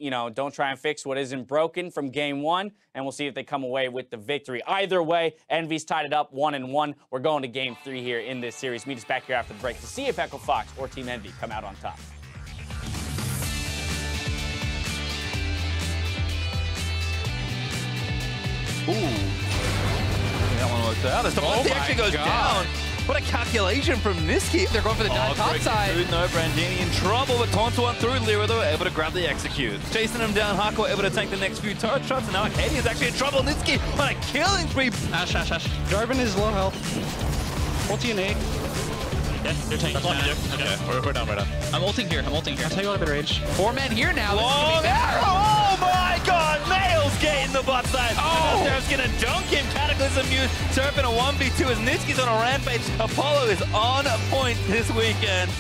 try and fix what isn't broken from game 1, and we'll see if they come away with the victory. Either way, Envy's tied it up 1-1. We're going to game 3 here in this series. Meet us back here after the break to see if Echo Fox or Team Envy come out on top. Ooh. That one worked out. The Damonte actually goes down. What a calculation from Nisqy. They're going for the dive top side. No, Brandini in trouble, but taunts one through. LirA, though, able to grab the execute. Chasing him down, Hakuho able to tank the next few turret shots, and now Akaadian is actually in trouble. Nisqy on a killing spree. Ashe. Jarvan is low health. Ulti and A. Yeah, they're taking down. Okay, we're down. I'm ulting here. I'll tell you what, a bit of rage. 4 men here now. Long arrow! Oh my god! Nails getting the butt side. Oh! Seraph's gonna dunk him. Cataclysm used. Seraph in a 1v2 as Nisqy's on a rampage. Apollo is on point this weekend.